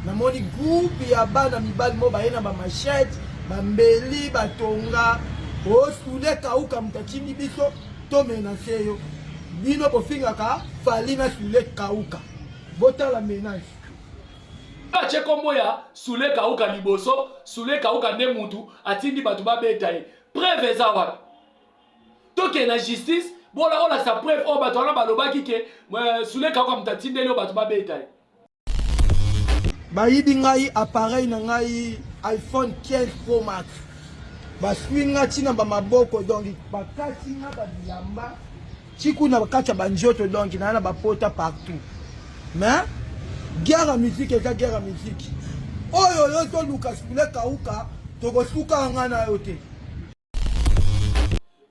namoni groupe ya bana mibali mo baye na ba machette bambeli batonga osule kauka mutachini biso to menace yo bino bofingaka fali na sule kauka botala menage ache kombo ya sule kauka liboso sule kauka nde mutu atindi batu babeta ye preuve eza wapi toke na justice bola ola sa preuve o batu wana balobaki ke sule kauka mutu atindeli o batu babeta ye bayibi ngai appareil na ngai iPhone 15 Pro Max baswinga tina ba maboko donc bakati na ba bilamba chikuna bakati ba njoto donc na ba pota partout mais guerre à musique et guerre à musique oyo yo to Lucas Pule kauka to kosuka ngana yote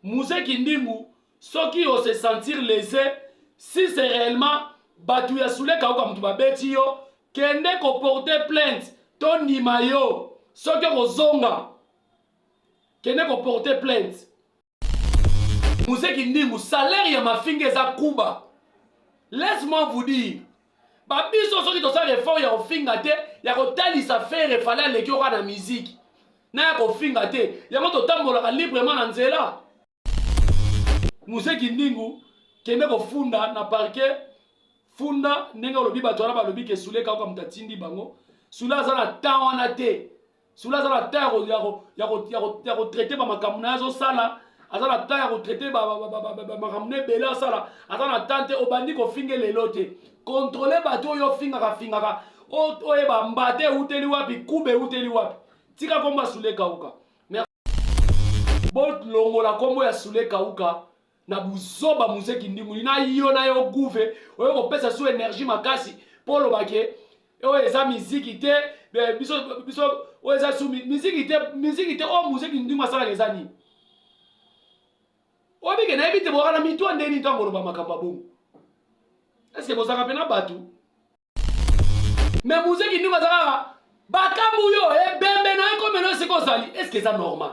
Museki Ndingu soki o se sentir lésé si c'est réellement batu ya sule kauka mutu babeti yo kende ko porter plainte to ndima yo soki kozonga kende ko porter plainte Museki Ndingu salaire ya mafinga eza kuba laisse-moi vous dire babiso soki tosala effort ya kofinga te ya kotalisa faire fala leki oka na musique na ya kofinga te yango totambolaka librement na nzela Museki Ndingu kende kofunda na parquet funda ndenge olobi bato wana balobi ke sule kauka mutu atindi bango sule aza na temps wana te sule aza na temps ya kotraite bamakambo na ye azosala aza na temps ya kotraite bamakambo na ebele asala aza na temps te obandi kofinga lelo te kontrole bato oyo ofingaka oyeba mbate euteli wapi kube euteli wapi tika kombo ya sule kauka bolongola kombo ya sule kauka na buzoba Museki Ndingu na yo na yo guve oyo kopesa so énergie makasi polo bake oyo eza musique te biso oyo eza su musique te o Museki Ndingu asala eza ni obi ke na ebite bokana mitwa ndeni ntango loba makamba bongo est-ce que bozaka pena batu mais Museki Ndingu asala bakambu yo ebembe na ko meno siko zali est-ce que ça normal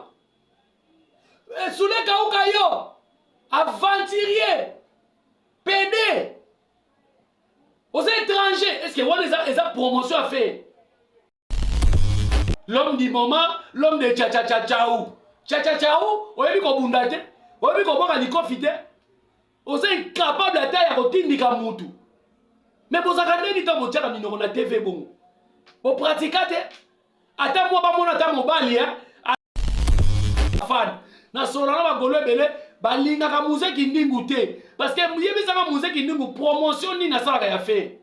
sule kauka yo aventurier, PD, aux étrangers, est-ce que vous avez une promotion à faire? L'homme du moment, l'homme de tcha-tcha-tcha-tchaou. Tcha-tcha-tchaou, vous avez vu qu'on bundate, vous avez vu qu'on va profiter. Vous êtes incapable de faire un tindika moutou. Mais vous avez dit que vous avez mis na TV bon. Vous pratiquez, attends-moi pas mon attends mobile, fan. Na solana ba golo ebele balingaka Museki Ndingu te parce que yebisaka Museki Ndingu promotion ni na salaka ya fait.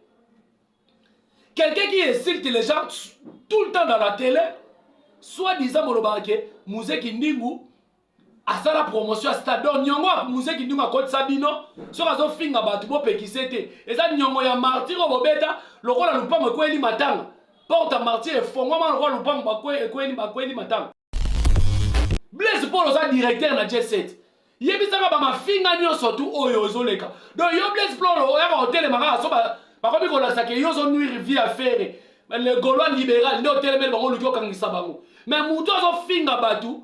Quelqu'un qui insulte les gens tout le temps dans la télé, soit disant molobake Museki Ndingu a ça la promotion à stade nyongo Museki Ndingu a côté sabino so azo finga batu bo pekisete eza nyongo ya martyr obeta lokola lupango kweli matanga porte martyr fongoma lokola lupango kweli matanga Blaise Paul oza directeur na J7 yebisaka ba mafinga nyonso tu oyo ozoleka donc yo Blaise Paul oya ba hotel maka so ba komi ko la sake yo zo nuire vie affaire le Gaulois libéral ndo hotel mel bango lukyo kangisa bango mais muto azo finga batu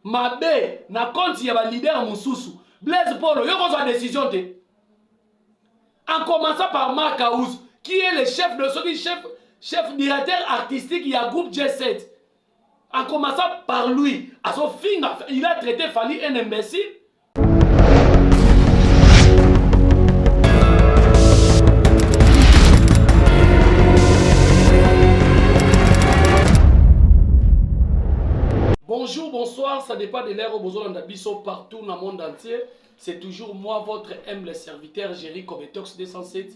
mabe na compte ya ba leader mususu Blaise Paul yo ko zo décision te en commençant par Marc Aouz qui est le chef de chef directeur artistique ya groupe J7. En commençant par lui, à son fin, il a traité Fali un imbécile. Bonjour, bonsoir, ça dépend de l'ère au besoin d'Abisso partout dans le monde entier. C'est toujours moi, votre humble serviteur, Jerry Kobetox 207,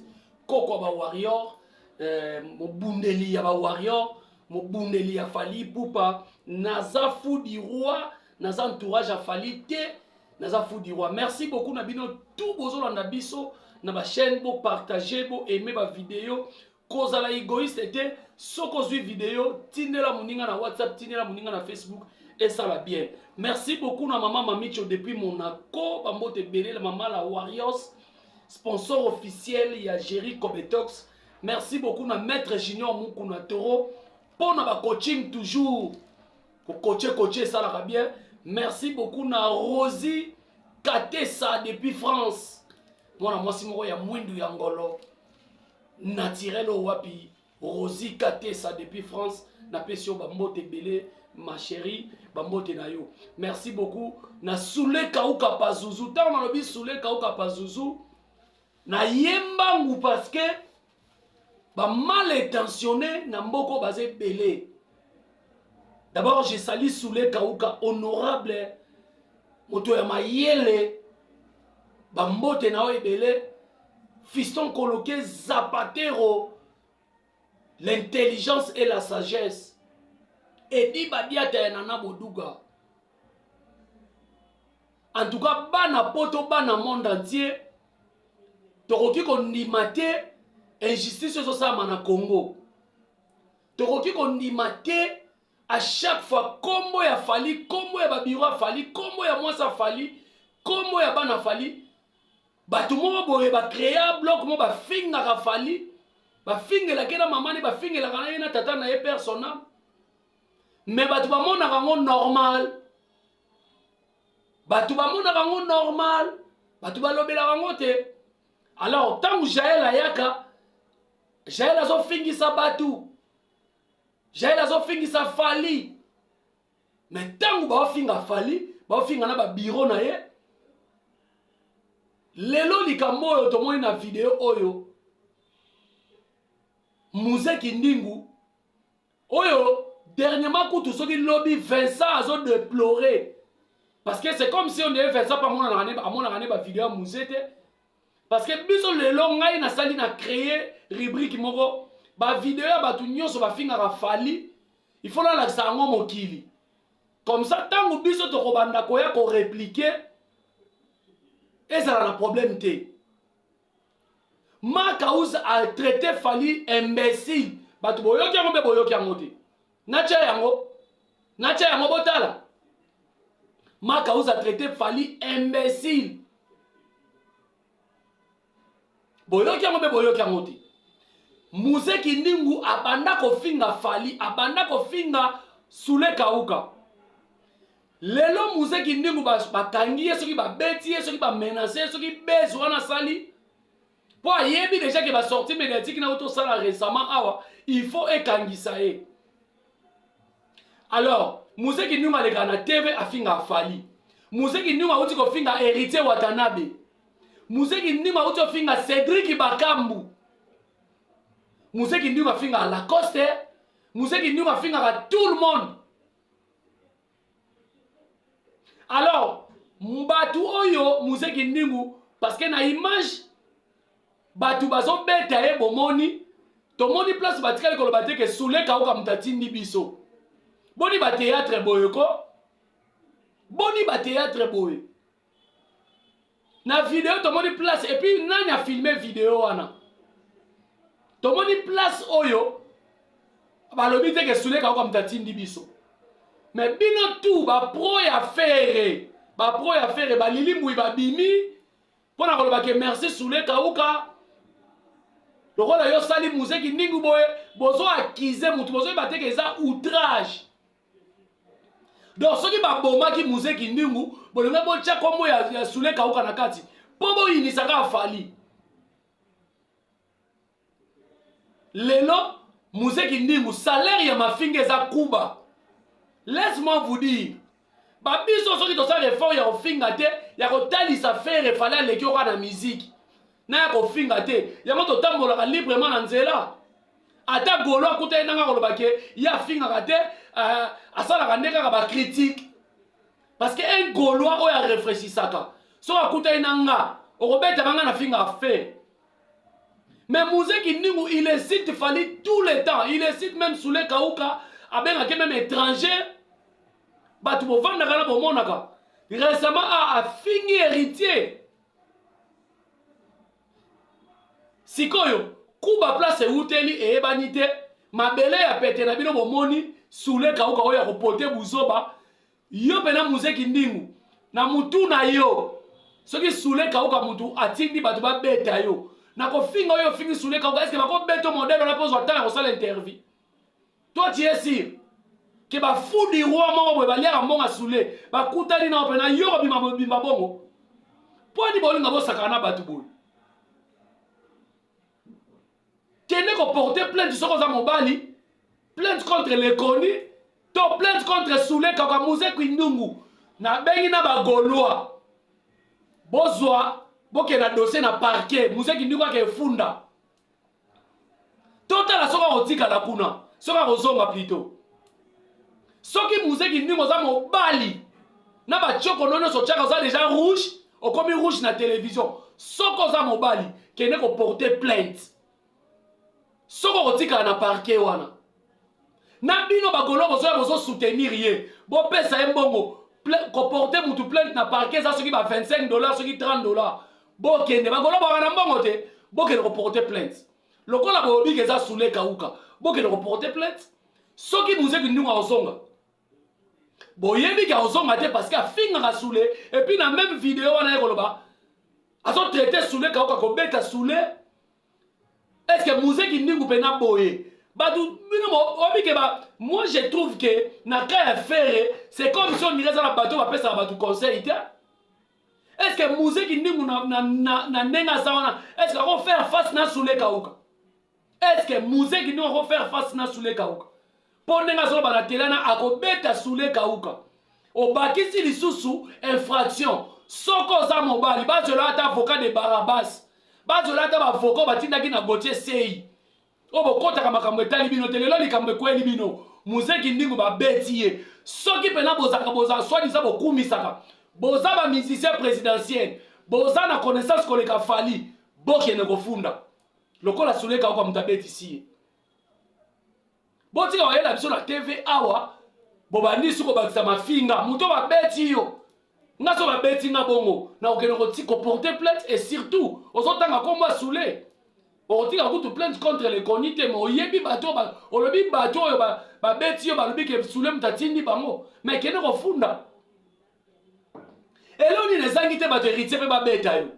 Koko Aba Warrior, mon Bundeli Aba Warrior. Mobundeli ya Fali Poupa naza fou du roi naza entourage à Fali te naza fou du roi. Merci beaucoup Nabino tout bozolanda biso na ba chaîne bo partager bo aimer ba vidéo kozala égoïste était soko zui vidéo tinela muninga na WhatsApp tinela muninga na Facebook et ça va bien. Merci beaucoup na maman Mamicho depuis Monaco bambote belé la maman la Warriors sponsor officiel ya Jerry Kobetox. Merci beaucoup na maître Junior Mukuna Toro pour notre coaching toujours pour coacher ça la bien. Merci beaucoup na Rosie Katessa depuis France. Moi si moi ya mwindu ya ngolo naturel wapi Rosie Katessa depuis France. Na pesio bambote belé, ma chérie, bambote na yo. Merci beaucoup. Na soule kauka pazuzu. Tant on a lobi soule kauka pazuzu. Na yembangu parce que ba mal intentionné na mboko basé belé. D'abord, je salue soule kauka honorable. Moto ya mayele. Bambote na yo belé. Fiston coloqué Zapatero. L'intelligence et la sagesse. Et dit Badiata et Nana Boduga. En tout cas, bana poto bana monde entier. Toroki kondimate injustice sur ça na Congo. Toroki kondimate à chaque fois combo ya fali, combo ya babiro fali, combo ya mwasa fali, combo ya bana fali. Batu mo boye ba créer bloc mo ba finga ka fali. Ba finga la kena mamani ba finga la kana na tata na ye personnel. Mais batu ba mona kango normal. Batu ba mona kango normal. Batu ba lobela kango te. Alors tant que Jaël ayaka, Jaël a zo fingi sa batu. Jaël a zo fingi sa fali. Mais tant que ba finga fali, ba finga na ba bureau na ye. Lelo likambo oyo tomoni na video oyo. Muzeki Ndingu oyo dernièrement kutu soki lobby Vincent azo déplorer parce que c'est comme si on devait faire ça par mon année ba vidéo Muzete parce que biso lelo ngai na sali na créer rubrique moko ba vidéo ya batu nyonso ba finga ka fali il faut la sango mokili comme ça tango biso to ko banda ko ya ko répliquer et ça a un problème té. Makaouz a traité Fali imbécile. Batu boyoki yango be boyoki yango te. Nacha yango botala. Makaouz a traité Fali imbécile. Boyoki yango be boyoki yango te. Muzeki Ndingu abanda ko finga Fali, abanda ko finga Soule Kauka. Lelo Muzeki Ndingu bakangi ye soki ba beti ye soki ba menacer soki bezo wana sali. Pour yebi déjà que va sortir médiatique na auto sala récemment awa, il faut ekangisa e. Alors, Muzeki Ndingu aleka na TV afinga Fali. Muzeki Ndingu auti ko finga Héritier Watanabe. Muzeki Ndingu auti ko finga Cédric Bakambu. Muzeki Ndingu afinga Lacoste. Muzeki Ndingu afinga à tout le monde. Alors, mbatu oyo Muzeki Ndingu parce que na image batu bazo beta ye bomoni tomoni place batikali koloba te ke Soule Kauka mutatindi biso boni ba théâtre boyoko boni ba théâtre boye na vidéo tomoni place et puis nani a filmé vidéo wana tomoni place oyo balobi te ke Soule Kauka mutatindi biso mais bino tout ba pro ya faire ba lili mbui ba bimi pona koloba ke merci Soule Kauka. Le rôle de Sali Muzeki Ndingu boye bozo accuser mutu bozo bateke eza outrage. Donc ceux qui ba boma ki Muzeki Ndingu bolinga bocha kombo ya Soule Kauka na kati. Pombo inisaka Fali. Lelo Muzeki Ndingu salaire ya mafinga eza kuba. Laisse-moi vous dire. Ba biso soki to sa réforme ya ofinga te ya ko talisa faire fallait leki oka na musique. Na ko finga te yango to tambola librement na nzela ata golo akuta nanga koloba ke ya finga kate asala ka ndeka ka ba critique parce que un golois o ya réfléchissaka so akuta nanga okobeta banga na finga fait mais Muzeki Ndingu il cite Fali tout le temps il cite même Soule Kauka abenga ke même étranger batu bo vanda kana bo monaka récemment a fingi héritier. Sikoyo, kuba place uteli e ebanite, mabele ya pete na bino bomoni, Soule Kauka oya kopote buzoba, yo pena Muzeki Ndingu, na mutu na yo, soki Soule Kauka mutu atindi batu ba beta yo, na kofinga oyo fingi Soule Kauka, est-ce que bako beto modèle na pose wata ya kosala interview? Toi tu es sûr que ba fou di roi moko boye baliaka mbonga Soule, ba kutali na opena yo bimba bongo. Po di bolinga bo sakana batu boye. kende ko porter plainte soko za mobali, plainte contre les connus, to plainte contre Soule Kaka Mouze Kindungu na bengi na ba Gaulois bozwa boke na dossier na parquet Mouze Kindungu ake funda totala soka otika la kuna soka kozonga plutôt soki Mouze Kindungu za mobali na ba choko nono so chaka za déjà rouge o komi rouge na télévision soko za mobali kende ko porter plainte soko otika na parquet wana na bino bagolo bozo soutenir ye bo pesa mbongo ko porter mutu plainte na parquet za soki ba $25 soki $30 bo kende bagolo ba na mbongo te bo kende ko porter plainte lokola bo bige za Soule Kauka bo kende ko porter plainte soki Mouze Kindungu ozonga bo yebi ka ozonga te parce que afinga ka Soule et puis na même vidéo wana ekoloba azo traiter Soule Kauka ko beta Soule. Est-ce que Mouze Kindungu pena boye moi je trouve que na cas affaire c'est comme si on irait dans la bateau va passer à bateau conseil. Est-ce que Mouze Kindungu na nenga sawana est-ce qu'on va faire face na Soule Kauka? Est-ce que Mouze Kindungu va faire face na Soule Kauka? Pour nenga sawana ba telana akobeta Soule Kauka au bakisi lisusu infraction soko za mobali ba je ata avocat de Barabas ba je ata ba avocat batinda ki na Gauthier Sei. Obo kota kama kamwe tali bino telelo likamwe kweli bino Mouze Kindungu ba betiye soki pena bozaka boza soit disant bokumisaka boza ba musicien présidentiel boza na connaissance koleka fali bokene kofunda lokola Soule Kauka mutabeti ici botika wayela biso na TV awa bobani suko bakisa mafinga muto ba beti yo ngaso ba beti nga bongo na okene ko porter plainte et surtout ozotanga komba Soule otika kutu plainte contre les connus mais oyebi bato olobi bato oyo ba beti yo balobi ke Soule mutatindi bango mais kene ko funda eloni nezangi te bato héritier pe ba beta yo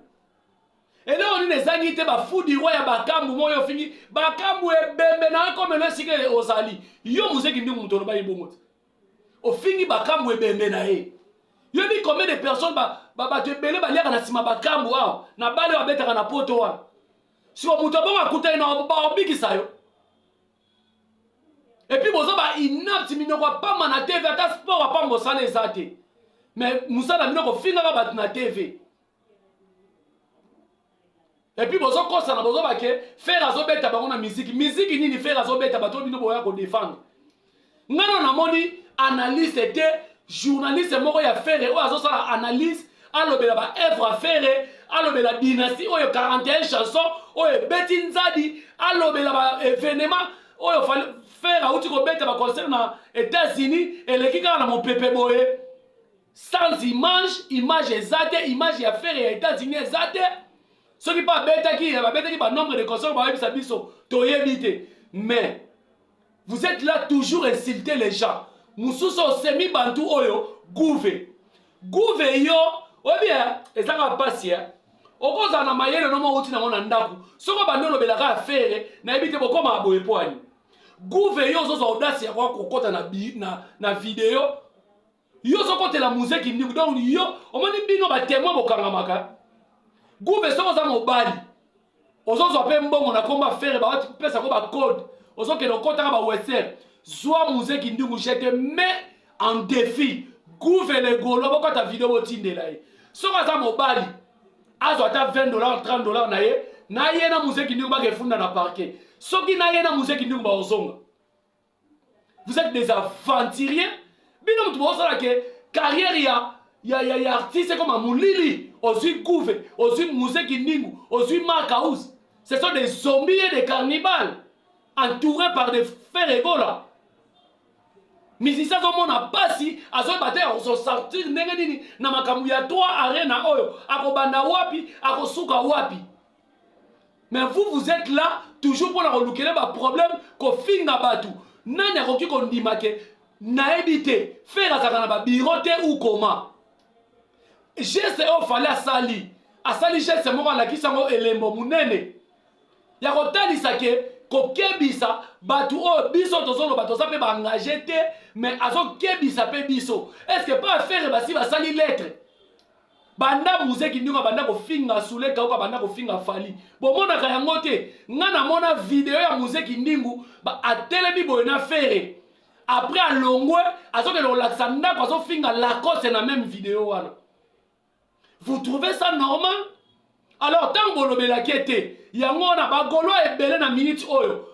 eloni nezangi te ba fudi roya bakambu moyo fingi bakambu ebembe na ko mena sike ozali yo Mouze Kindungu mutolo ba ibongo o fingi bakambu ebembe na ye yo bi combien de personnes ba te bele ba liaka na sima bakambu awo na bale wa beta na poto wana si on muto bon akuta ina ba obikisa yo et puis bozo ba inapti minoko pa mana TV ata sport pa mbosana ezate mais musala minoko finga ba bat na TV et puis bozo kosa na bozo ba ke faire azobeta bango na musique nini faire azobeta bato bino boya ko défendre ngano na moni analyste était journaliste moko ya faire o azo sala analyse alobela ba œuvre à faire alobela dynastie oyo 41 chansons oyo beti nzadi alobela ba événement oyo faire auti ko beta ba concert na États-Unis eleki kaka na mopepe boye sans image ezate image ya faire ya États-Unis ezate soki pa betaki ba nombre de concerts ba yebisa biso toyebite mais vous êtes là toujours insulter les gens mususo semi bantu oyo gouve yo obia ezanga pasi ya okoza na mayele no mo uti na mona ndaku soko bandolo belaka affaire na ebite bokoma aboye poani gouve yo zo audace ya kwa kokota na video yo soko te la Mouze Kindungu donc yo omoni bino ba témoin bokanga maka gouve soko za mobali ozozo ape mbongo na komba faire ba pesa ko ba code ozoke no kota ba western soit Mouze Kindungu je te mets en défi gouve le golo bokota video botindela ye soko za mobali azo ata $20 $30 na ye na Mouze Kindungu ba gefunda na parquet soki na ye na Mouze Kindungu ba ozonga vous êtes des aventuriers bino mutu bosala ke carrière ya artiste comme Moulili ozui gouve ozui Mouze Kindungu ozui Markaus ce sont des zombies et des cannibales entourés par des fers ebola musicien azomona pasi azoyeba te akosortir ndenge nini na makambo ya 3 arena oyo akobanda wapi akosuka wapi mais vous êtes là toujours pour la relukele ba problème kofinga batu nani akoki kondima ke nayebi te faire azaka na ba bureau te ou comment geste oyo fale asali geste moko alakisa yango elembo munene ya kotalisa ke kokebisa batu oyo biso tozoloba toza mpe baengage te mais azokebisa mpe biso est ce que pas affaire basi basali lettre banda museki ndingo banda kofinga Soulé Kaouka banda kofinga Fally bomonaka yango te nga namona video ya museki ndingu atelemi boye na fere après alongwe azokende kolakisa ndako azofinga Lacoste na même vidéo wana. Vous trouvez ça normal? Alors tant bolobelaki ete yango wana bagolo ebele na minute oyo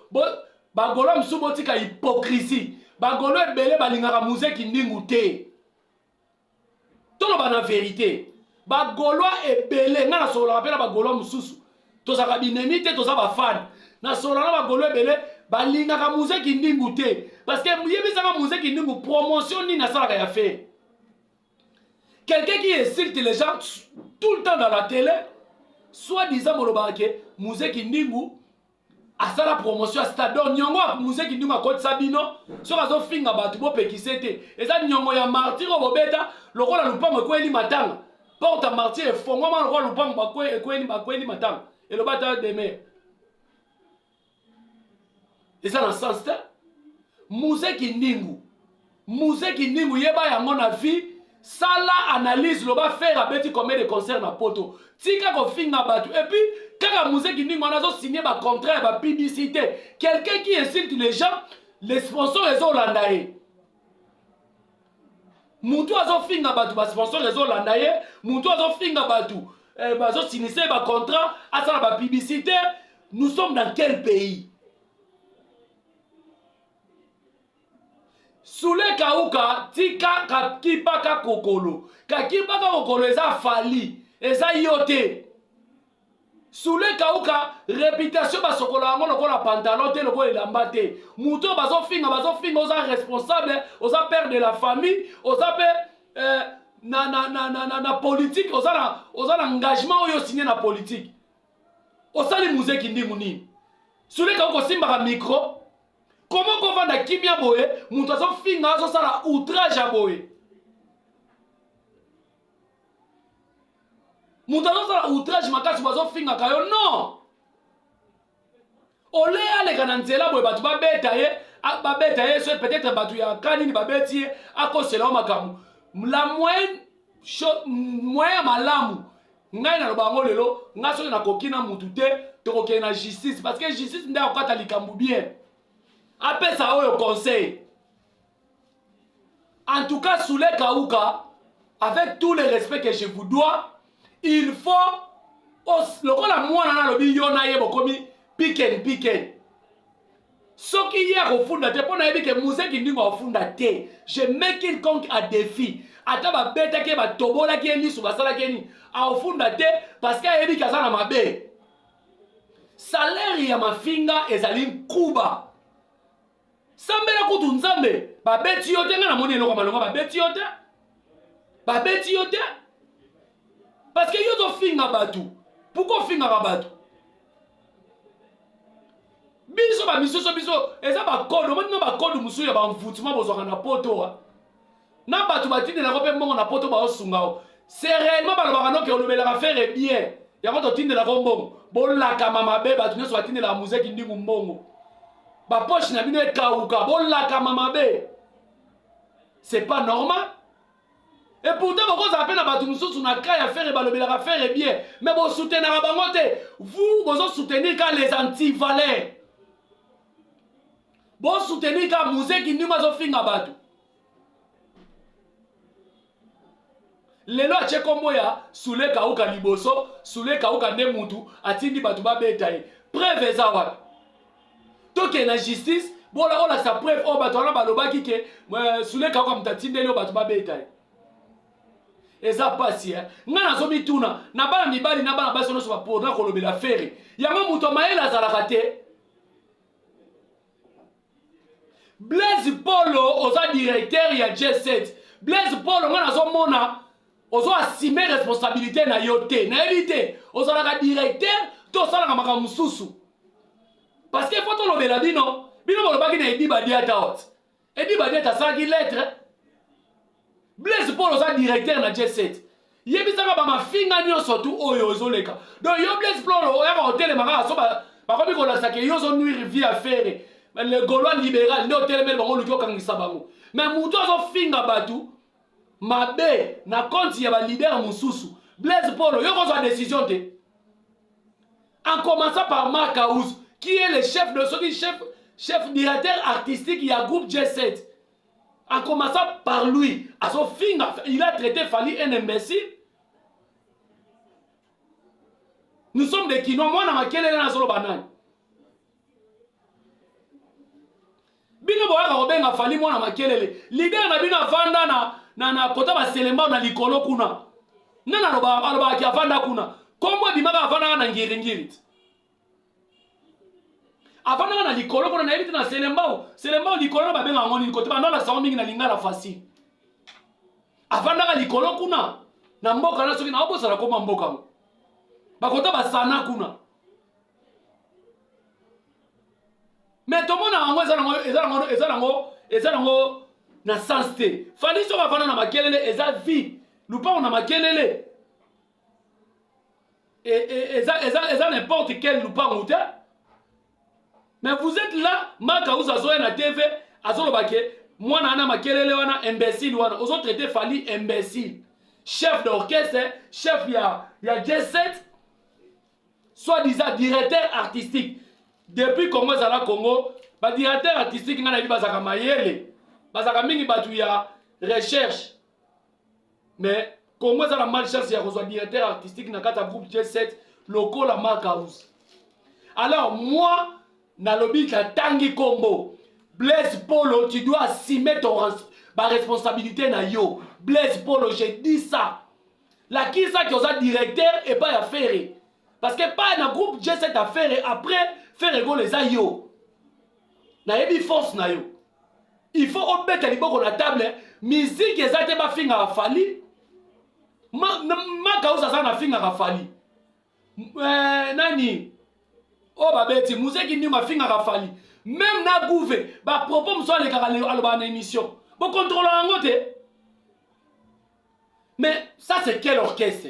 bagolo msusu botika hypocrisie bagolo ebele balingaka museki ndingu te toloba na vérité bagolo ebele nga nasololaka mpe na bagolo mosusu tozalaka binemi te toza bafani nasololaka na bagolo ebele balingaka museki ndingu te parce que yebisaka museki ndingu promotion nini asalaka ya faire. Quelqu'un qui insulte les gens tout le temps dans la télé, soi-disant molobaka ke museki ndingu asala promotion à stade donc nyongo museki ndingu akoti sabino soki azofinga bato bopekise te eza nyongo ya martyr oyo bobeta lokola lupango ekweli matanga porte à martyr efongwama lokola lupango ekweli matanga elobata deme eza na sens te. Museki ndingu yeba yango na vie sala analyse loba faire abeti combien de concerts na poto tika kofinga bato et puis kaka museki ndingu wana azosigner ba contrat ba publicité quelqu'un qui insulte les gens les sponsors ezolanda ye mutu azofinga bato ba sponsor ezolanda ye mutu azofinga bato bazosinise ba contrat asala ba publicité. Nous sommes dans quel pays? Soulé Kaouka tika kakipaka kokolo eza Fally eza yote. Soulé Kaouka réputation basokolo yango lokola pantalon te lokola elamba te muto bazofinga oza responsable oza père de la famille oza pe na politique oza na engagement oyo signé na politique osali museki ndingu nini. Soulé Kaouka osimbaka micro comment qu'on va na kimia boye mutu azofinga azosala outrage ya boye mutu azosala outrage makasi bazofingaka yo non ole aleka na nzela boye bato babeta ye so peut-être bato ya kanini babeti ye akosela o makambo la moyenne ya malamu ngai naloba yango lelo ngai soki nakoki na mutu te tokokende na justice parce que justice nde akokata likambo bien apesa oyo conseil. En tout cas, Soulé Kaouka, avec tout le respect que je vous dois, il faut lokola mwana na lobi yona ye bokomi piken. Soki ye akofunda te pona yebi ke museki ndingo afunda te. Je mets quiconque à défi. Ata ba beta ke ba tobola ke ni subasala ke ni afunda te parce que yebi kazana mabe. Salaire ya mafinga ezali kuba. Sambela kutu nzambe babeti yote nga na moni eloko malonga babeti yote parce que yoto finga batu pourquoi finga batu biso ba misoso biso eza ba code moni na ba code musu ya ba mvutima bozwaka na poto na batu batinde na kope mbongo na poto ba osungao c'est réellement ba lobaka no ke olobelaka faire bien ya ko to tinde la ko mbongo bolaka mama be batu nyoso batinde la museki ndingu mbongo ba poche na bino ekauka bolaka mama be c'est pas normal. Et pourtant vous avez na batu mususu na kaya faire balobelaka faire bien mais vous soutenez bango te vous soutenir quand les anti-valeurs vous soutenir quand museki ndingu azofinga batu lelo ache kombo ya Soulé Kaouka liboso Soulé Kaouka nde mutu atindi batu babeta ye preuve eza wapi toke na justice bola ola sa preuve o bato wana balobaki ke Soulé Kaouka mutatindeli o bato babeta ye eza pasi nga nazomi tuna na bana mibali na bana basi nyonso bapona kolobela fere yango mutu amayele azalaka te. Blaise Polo oza directeur ya J7 Blaise Polo nga nazomona ozo assumer responsabilité na yo te nayebi te ozalaka directeur to osalaka makambo mosusu parce que faut tolobela bino bolobaki na Edi Badiata ot Edi Badiata asalaki lettre. Blaise Polo oza directeur na J7 yebisaka bamafinga nyonso tu oyo ozoleka donc yo Blaise Polo oyaka otelemaka so bakomi kolasaka yo ozonuire vie affaire le Gaulois libéral nde otelemeli bango oluki okangisa bango mais mutu azofinga batu mabe na konti ya balider mosusu Blaise Polo, yo kozwa décision te. En commençant par Marc Aouz, qui est le chef de chef directeur artistique, il y a groupe J7. En commençant par lui, à son fin, il a traité Fally un imbécile. Nous sommes des Kinois, moi, je suis un solo banane. Bino boaka kobenga Fally mwana makelele. Leader na bino avanda na kota ba selemba na likolo kuna. Nana aloba ki avanda kuna. Kombo bimaka avanda na ngiringiri. Avanda na likolo kuna na yebite na selemba. Selemba likolo ba benga ngoni kota ba ndola sawo mingi na lingala facile. Avanda ka likolo kuna na mboka na soki na obosa na koma mboka mo. Ba kota ba sana kuna. Mais tout le monde a na sens te. Fally so va na makelele eza vie. Lupa na makelele. Eza n'importe quel lupa ngouté. Mais vous êtes là, Marc Aouz azoya na TV, azolo baké, moi na makelele wana imbécile wana. Ozo traité Fally imbécile. Chef d'orchestre, chef ya J7, soi-disant directeur artistique. Depuis Congo Zala Congo, ba directeur artistique ngana bi bazaka mayele. Bazaka mingi batu ya recherche. Mais Congo Zala malchance ya kozwa directeur artistique na kata groupe J7 lokola Marc Aouz. Alors moi na lobby ka tangi kombo. Blaise Polo, tu dois assumer ton responsabilité na yo. Blaise Polo, j'ai dit ça. La qui ça qui osa directeur et pas affaire. Parce que pas na groupe J7 affaire et après faire égaux les ayo. Na yebi force na yo. Il faut obéter les boko na table. Musique ezate ba finga Fally. Marc Aouz ça na finga Fally. Nani? Oh babeti, musique ni ma finga Fally. Même na gouvé, ba propos mso le kaka aloba na émission. Bo contrôle ngote. Mais ça c'est quel orchestre?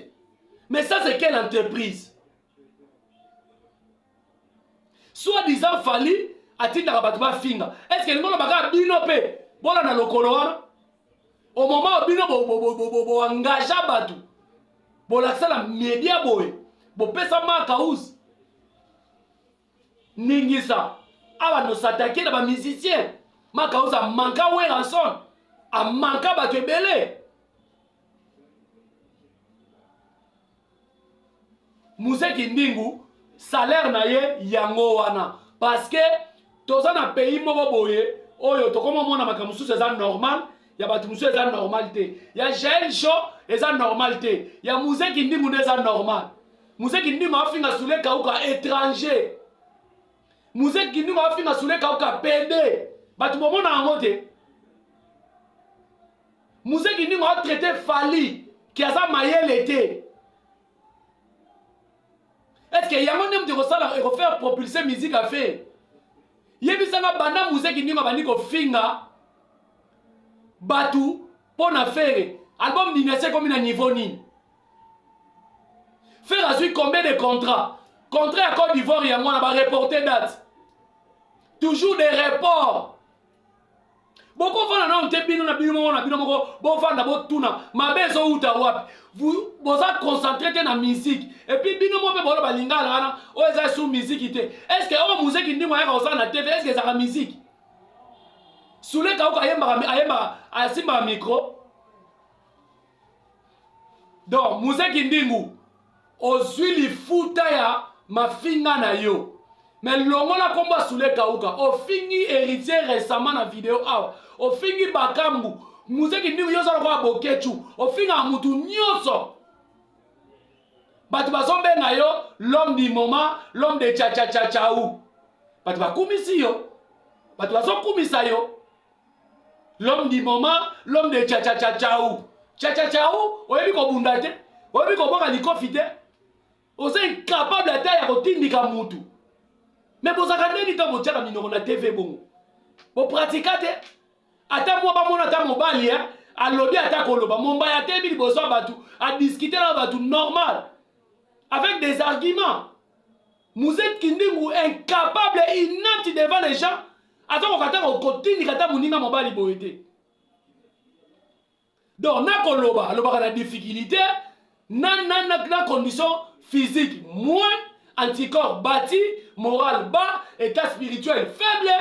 Mais ça c'est quelle entreprise? Soit-disant Fally atinda kabatu ba finga. Est-ce que ngono baka bino pe bola na lokolo wana? Au moment où bino bo engage batu. Bo laksa la media boy. Bo pesa Marc Aouz. Ningisa. Aba no s'attaquer na ba musicien. Marc Aouz a manka we ranson. A manka batu ebele. Museki ndingu salaire na ye yango wana parce que toza na pays moko boye oyo tokoma mona makamusu eza normal ya batu musu eza normal te ya Jael Show eza normal te ya Museki ndingu eza normal Museki ndingu afinga sule kauka étranger Museki ndingu afinga sule kauka PD batu bomona yango te Museki ndingu a traité Fally qui aza mayele te. Est-ce que yango nem de kosala et faire propulser musique à faire? Yebisanga banda Museki ndingo bandi ko finga batu pona faire album d'initié comme na niveau ni. Faire ensuite combien de contrats? Contrat à Côte d'Ivoire yango na ba reporter date. Toujours des reports. Beaucoup fana na onte bino na bino moko bo fanda bo tuna mabezo uta wapi. Vous êtes concentré dans la musique. Et puis, bino mo pe bolo balinga la o eza sous musique te. Est-ce que o musique ndi moya ka na TV est-ce que ça la musique? Soule ka ko ayemba asimba micro. Donc, musique ndingu ozwi lifuta ya mafinga na yo. Mais longola komba soule ka uka o fingi héritier récemment na vidéo awa. O fingi bakambu Museki ndingu yoso kwa bokechu ofinga mutu nyoso batu basombe na yo l'homme du moment l'homme de cha ou batu bakumisi yo batu basokumisa yo l'homme du moment l'homme de cha ou oyebi ko bunda te oyebi ko boka likofi te ose incapable ata ya kotindika mutu mais bozaka ndeni to botiaka minoko na TV bongo bo pratika te. Ata moi ba mona ta mobali a lobby ata koloba momba ya tebi liboso batu a discuter na batu normal avec des arguments. Museki ndingu incapable et inapte devant les gens. Ata ko kata ko kotini kata muninga mobali boyete. Donc na koloba na difficulté na condition physique moins, anticorps bâti, moral bas, état spirituel faible.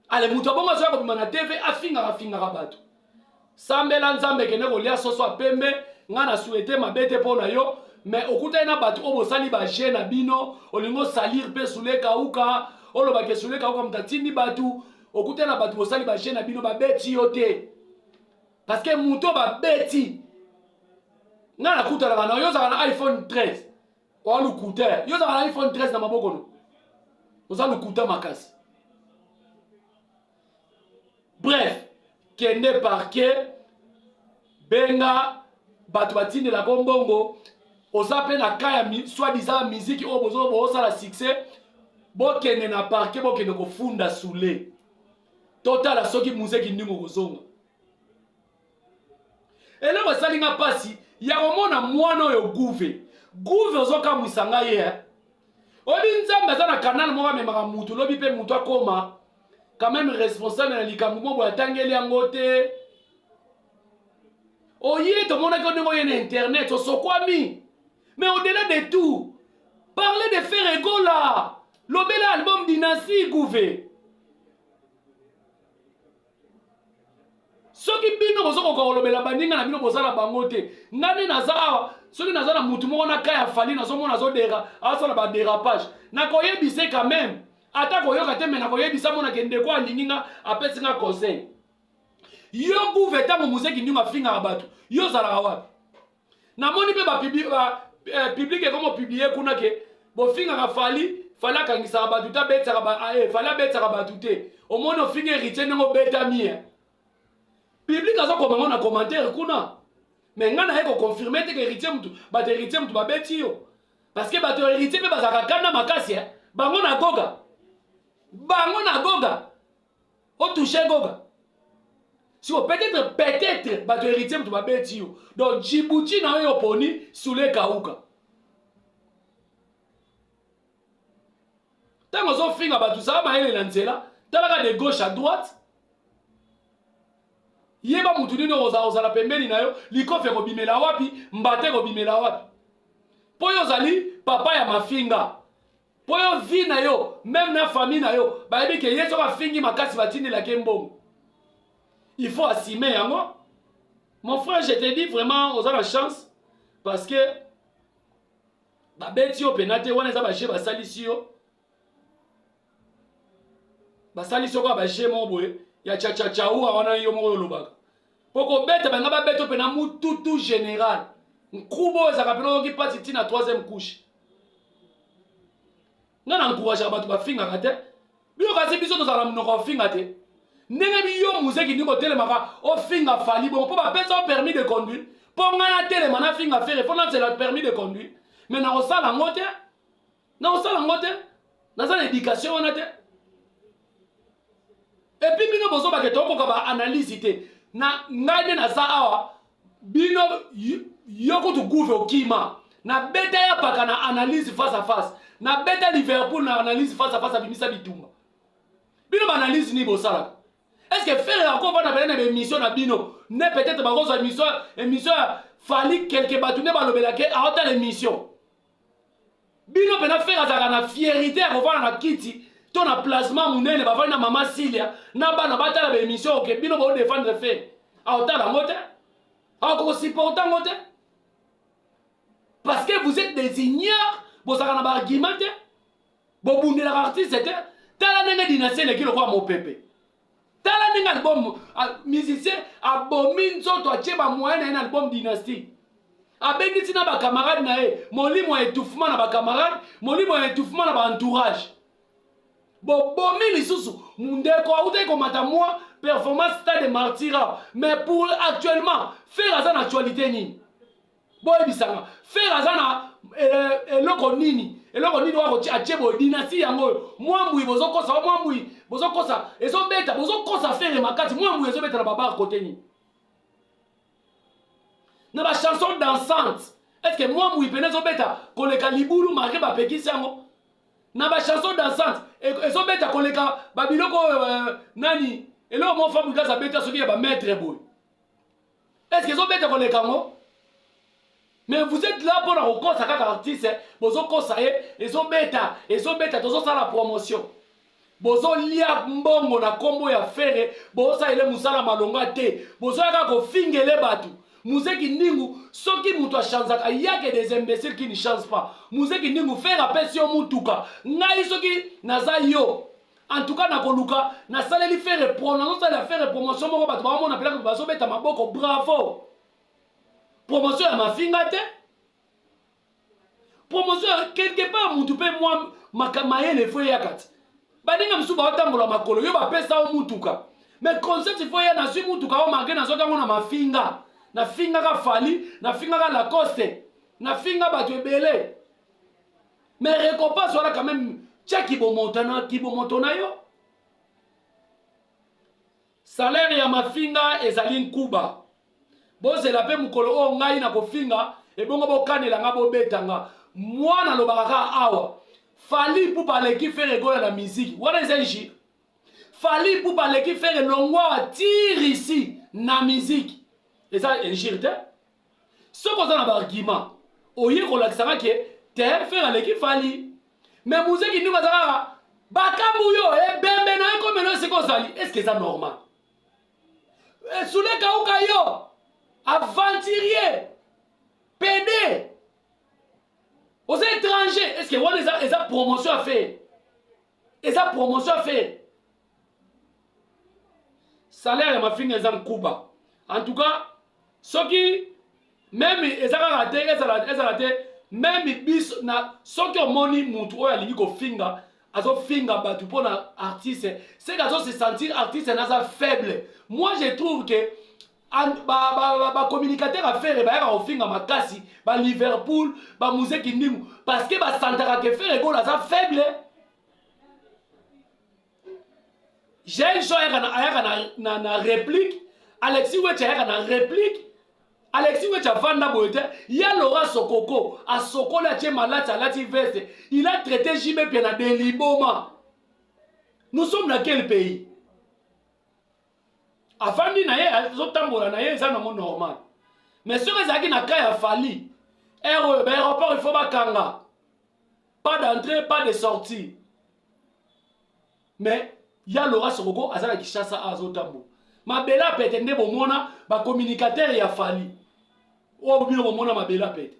Allez, mutu abongo azoya kobima na TV afingaka bato. Sambela nzambe kene kolia soso apembe, nga na souhaité mabete po na yo, mais okuta na bato obo sali ba je na bino, olingo salir pe sule kauka, oloba ke sule kauka mtatindi batu, okuta na bato bosali ba je na bino ba beti yo te. Parce que muto ba beti. Nga na kuta na yo za na iPhone 13. Wa lukuta. Yo za na iPhone 13 na maboko no. Oza lukuta makasi. Bref, kende parquet benga batu batine la bombongo oza pe na kaya soi-disant musique o bozo la succès bokende na parquet bokende ko funda soule total soki musiki ndingo kozonga eloko salinga pasi ya komona mwana oyo guve ozoka mwisanga ye obi nzambe aza na kanal moko amemaka mutu lobi pe mutu akoma quand même responsable na likambo mo boatangeli yango te oye tomona ko ndenge oyena internet osokwami mais au-delà de tout parler de faire ego là lobela album dynastie gouve soki bino bozokoka kolobela baninga na bino bozala bango te ngani naza awa soki naza na mutu moko na kaya fali nazomona azosala badérapage nakoyebise quand même ata koyoka te me nakoyebisa mona ke ndeko alingi nga apesi nga conseil yo gouve ntango muziki ndingo afingaka bato yo ozalaka wapi namoni mpe publike ekomo publie kuna ke bofingaka fali akangisaka bato te fali abetsaka bato te omoni ofinga héritier ndenge obetami publike azokomango na commentaire kuna me nga naye koconfirme te ke héritier mutu babeti yo parce que bato héritier mpe bazalaka kanda makasi bango na goga otouche goga siko peut-être bato héritier mutu babeti yo donc Djibouti na oyo oponi sule kauka ntango ozofinga bato sala mayelela nzela talaka de gauche à droite yeba mutu nini ozala pembeni na yo likofe kobimela wapi mbate kobimela wapi po yo ozali papa ya mafinga po yo vi na yo même na famille na yo bayebi ke ye soki afingi makasi batindelaki mbongo il faut assumer yango mon frère je te dis vraiment oza na chance parce que babeti yo pena te wana eza baje basalisi yo kaka baje moko boye ya chachachaua wana yo moko olobaka po kobeta banga babeti yo pena mututu général nkubo oyo ezaka pena oyoki mpasi ntina 3e couche nga na encouragaka bato bafingaka te bino kasi biso tozala na monoko ofinga te ndenge biyo muziki ndingo otelemaka ofinga fali bongo mpo bapesa o permis de conduire mpo ngai natelema nafinga fere fo nazela permis de conduire mais nakosala yango te naza na éducation wana te epuis bino bozobake tokoka baanalyse te na ngai nde naza awa bino yo kutu guve okima na beta ya paka na analyse face à face na beta Liverpool na analyse face à face abimisa bitumba bino baanalyse ni bosalaka est-ce que faire encore va na bena émission na bino ne peut-être bakozwa émission fali quelque batu ne balobelake aota l'émission bino pena faire azaka na fierté ya kovana na kiti to na placement munene bavali na mama Silia na bana batala ba émission ok bino bo défendre fait aota la mote ako supporter ngote parce que vous êtes des ignares bozaka na ba argument bo bundela artiste te tala ndenge dynastie le kilo kwa mopepe tala ndenge album musicien abomi nzoto atie ba moyen na album dynastie abengisi na ba camarade na ye molimo ya étouffement na ba camarade molimo ya étouffement na ba entourage bomi lisusu ndeko autai komata moi performance stade martyra mais pour actuellement faire aza na actualité nini boyebisanga faire aza na eloko nini wako atie boye dynastie yango mwambui bozokosa ezobeta bozokosa faire makati mwambui ezobeta na babar côté nini na ba chanson dansante est-ce que mwambui pene ezobeta koleka libulu marqué bapekisi yango na ba chanson dansante ezobeta koleka babiloko nani eloko mo famu gaza beta soki ya ba maître boy est-ce que ezobeta koleka ngo Mais vous êtes là pour la reconnaître à artiste, bozo kosaye, ezo beta, tozo sa la promotion. Bozo lia mbongo na kombo ya fere, bozo sa ele musala malonga te, bozo yaka ko fingele batu. Muzeki ningu, soki mutu a chanzaka, yake des imbéciles qui ne chancent pas. Muzeki ningu, faire appel sur mutuka. Ngai soki naza yo. En tout cas, nakoluka, na saleli faire promotion, moko batu ba mona plaka bazo beta maboko, bravo. Promotion ya mafinga te. Promotion quelque part mutu pe moi mamayele fo yakati. Badinga msuba watambola makolo yo ba pesa o mutuka. Mais concept fo ya na su mutuka o mangena zo kango na mafinga. Na finga ka Fali, na finga ka Lacoste, na finga batu ebele. Mais récompense voilà quand même tcha ki bo montana yo. Salaire ya mafinga ezali nkuba. Boze la pe mukolo o ngai na kofinga e bongo bokanela nga bobetanga. Mwana lobaka awa. Fali pour parler qui fait rigoler la musique. What is it? Fali pour parler qui fait longwa tire ici na musique. Et ça un girte. Ce qu'on a un argument. Oye kolakisanga ke te faire l'équipe Fali. Mais musique qui nous va ça bakamu yo e bembe na ko meno c'est quoi ça? Est-ce que c'est normal? Sous les kauka yo aventurier, PD, aux étrangers, est-ce que vous avez une promotion à faire? Ils ont promotion à faire. Salaire de ma fille est en Cuba. En tout cas, ceux qui, même ils ont raté, même ceux qui ont money moutou, ils ont finga, ils ont finga battu pour un artiste. C'est qu'ils ont se sentir artiste faible. Moi, je trouve que ba communicateur à faire ba au finga makasi ba Liverpool ba Muzeki Ndingu parce que ba santaka ke faire gola ça faible. J'ai une chose na réplique Alexis Wecha na réplique Alexis Wecha vanda boete ya Laura Sokoko a Sokola che malati alati veste il a traité JB Pena de liboma. Nous sommes dans quel pays? Afandi na ye zotambola na ye eza na mo normal. Mais ceux qui na kaya Fali aéroport il faut bakanga. Pas d'entrée, pas de sortie. Mais ya Laura Sokoko azala Kishasa azotambo. Mabela pete nde bomona ba communicateur ya Fali. O bino bomona mabela pete.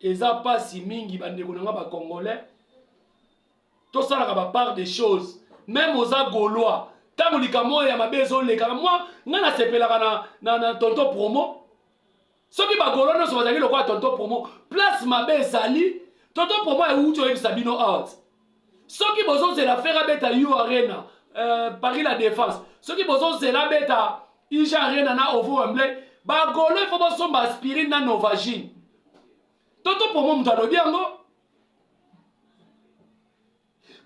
Eza pas si mingi bandeko nanga ba congolais. Tout ça la part des choses. Même aux Gaulois. Tant likamo ya mabezo leka moi ngana sepelaka na tonto promo soki ba golo no so bazali lokwa tonto promo place mabezali tonto promo e uto e Sabino out soki bozo c'est la faire beta you arena Paris la défense soki bozo c'est la beta ija arena na ovo Wembley ba golo il faut bozo ba aspirine na Novagine tonto promo mutalo biango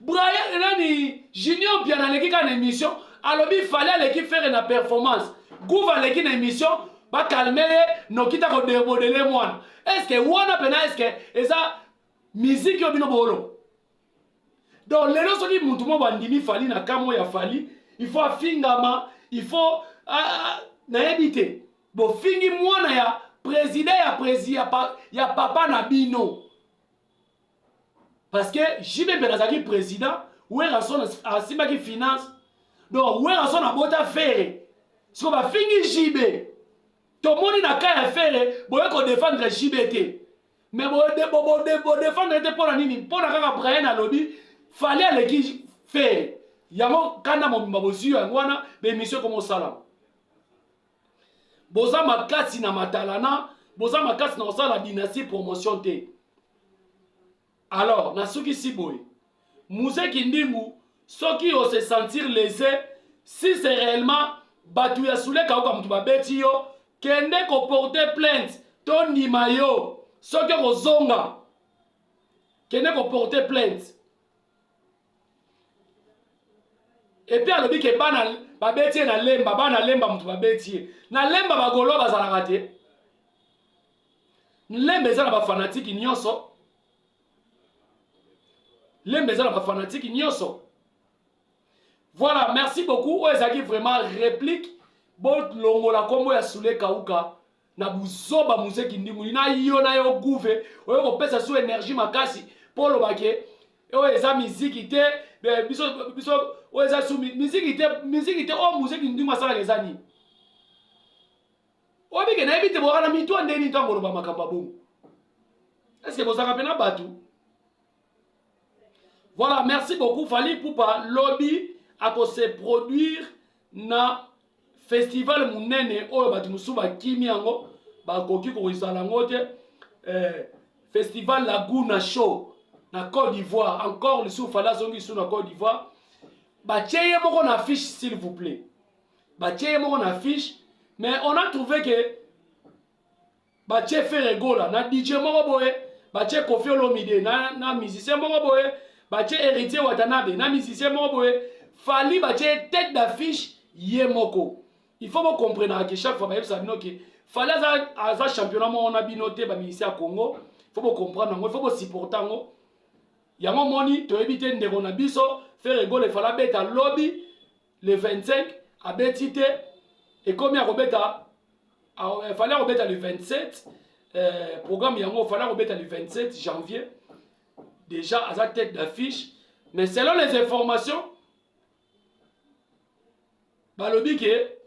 Brian Nani Junior bien dans l'équipe en émission alors il fallait l'équipe faire une performance Gouva l'équipe en émission va calmer nos kita ko déborder moi est-ce que wana pena est-ce que ça musique yo bino bolo donc les gens qui mutu mo bandimi Fali na kamo ya Fali il faut fingama il faut na éviter bo fingi mwana ya président ya papa na bino. Parce que JB Benazaki président, où est Rasson à Simaki finance, donc où est Rasson à Bota faire. Si on va finir JB, tout le monde n'a qu'à faire, pour défendre JBT. Mais pour défendre pour la nini, pour la Brian à lobby, fallait aller faire. Yamo kana mo mabosi yangwana, be mission comme ça. Boza makasi na matalana, boza makasi na osala dynastie promotion te. Alors, na soki siboy, Muzeki Ndingu, soki o se sentir lésé, si c'est réellement batu ya soule kauka mutu babeti yo, kende ko porter plainte, ton nimayo, soki ko zonga, kende ko porter plainte. Et puis alobi ke bana babeti na lemba, bana lemba mutu babeti. Na lemba bagolo bazalaka te. Lemba ezala ba fanatique nyonso. Les maisons de fanatique nyoso. Voilà, merci beaucoup. Oezaki vraiment réplique. Bot longo la combo ya soule kauka. na buzoba muzeki ndingu na yo na yo guve oyo kopesa so énergie makasi polo bake oyo eza miziki te biso oyo eza su miziki te o muzeki ndingu asala eza nini obike na ebite bokana mitwa ndeni ntango loba makambo bongo est-ce que bozaka pena batu voilà merci beaucoup Fally Ipupa lobby ako se produire na festival munene oyo batu musu bakimi yango bakoki kokozala yango te festival Laguna Show na Côte d'Ivoire encore lisusu Fally azongi lisusu na Côte d'Ivoire batie ye moko na affiche s'il vous plaît batie ye moko na affiche mais on a trouvé que batie Ferregola na DJ moko boye batie Koffi Olomide na musicien moko boye batie Héritier Watanabe na musicien moko boye Fally batie tête d'affiche ye moko. Il faut vous comprendre que chaque fois que Fally aza championnat on a binoté ba musicien à Congo. Il faut vous comprendre, il faut vous supporter ngo. Yango moni to éviter ndeko na biso faire rigolo Fally beta lobby le 25 à betité et comme ya robeta Fally robeta le 27 programme yango Fally robeta le 27 janvier. Déjà à sa tête d'affiche mais selon les informations balobi que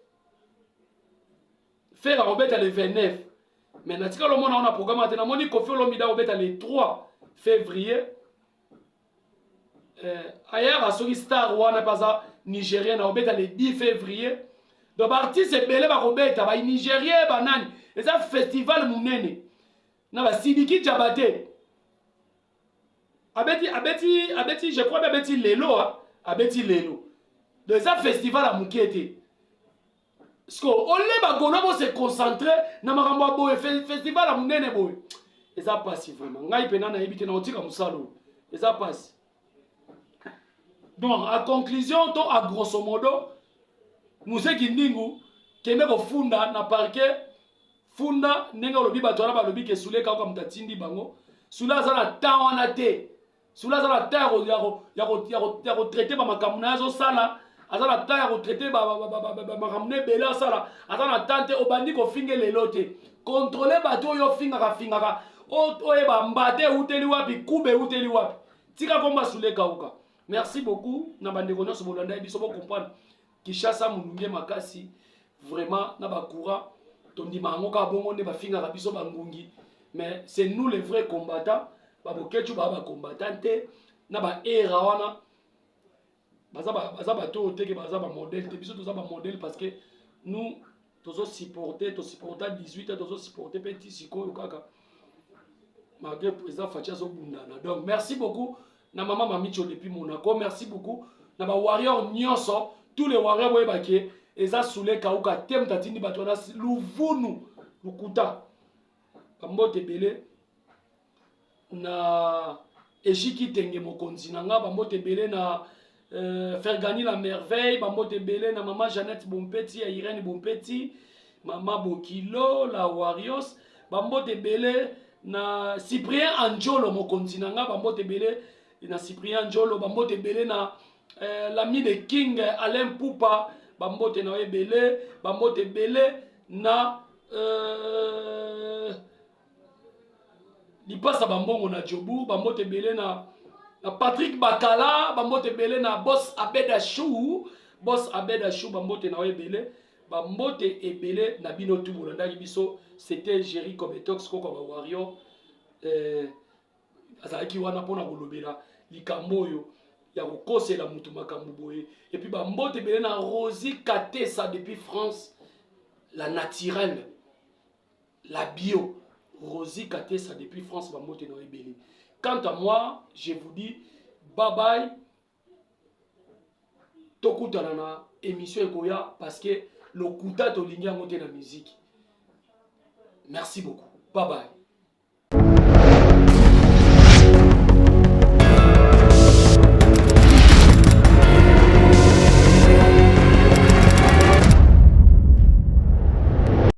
faire la robeta le 29 mais natika le monde on a programme atena moni Koffi Olomide robeta le 3 février ailleurs à soki star wana paza nigérien na robeta le 10 février donc artiste belé ba robeta ba nigérien ba nani et ça festival munene na ba Sidiki Diabaté abeti je crois abeti lelo abeti lelo de ça festival à Mukete. Parce que on les bagona se concentrer na makambo boye festival à Munene boye. Et ça passe vraiment. Ngai pena na ebite na otika musalo. Et ça passe. Donc à conclusion to à grosso modo museki ndingu kende ko funda na parquet funda nenga lobi bato na balobi ke sule ka mutatindi bango. Sula za na tawana te. Sula za na ta ya ko traiter ba makambo na zo sala. Azala ta ya retraité makamne bela sala azala tante obandi ko finge lelote contrôler bato yo fingaka oye ba mbate uteli wapi kube uteli wapi tika komba sule kauka. Merci beaucoup na bande kono so bolanda biso bo comprendre Kishasa mulunge makasi vraiment na ba courant tondima ngoka bongo ne ba fingaka biso bangungi mais c'est nous les vrais combattants ba bokechu ba combattante na ba era wana baza bato teke baza ba modèle te biso toza ba modèle parce que nous tozo supporter 18 tozo supporter petit siko kaka malgré président Fatia zo bundana. Donc merci beaucoup na maman Mamicho depuis Monaco, merci beaucoup na ba warrior nyonso tous les warriors boye baké eza soule kauka tem tatindi bato na luvunu lukuta bambote belé na ejiki tenge mokonzi nanga bambote belé na faire gagner la merveille, Bambote Belé, na maman Jeannette Bompeti, Irène Bompeti, maman Bokilo, la Warriors, Bambote Belé, na Cyprien Anjolo, mon continent, Bambote Belé, na Cyprien Anjolo, Bambote Belé, na l'ami de King, Alain Poupa, Bambote Noé Belé, Bambote Belé, na Lipasa Bambongo na Djobu, Bambote Belé, na Patrick Bakala, bambote belé na boss Abeda Chou, bambote na belé, bambote ebele na bino tubu na biso, c'était Jerry Kobetox koko ba Wario azaki wana pona kolobela likambo yo ya kokosela mutu makambo boye et puis bambote belé na Rosie Katessa depuis France, la naturelle, la bio, Rosie Katessa depuis France bambote na belé. Quant à moi, je vous dis bye bye. Tokutana na émission ekoya parce que le kuta to lingi ngote na musique. Merci beaucoup. Bye bye.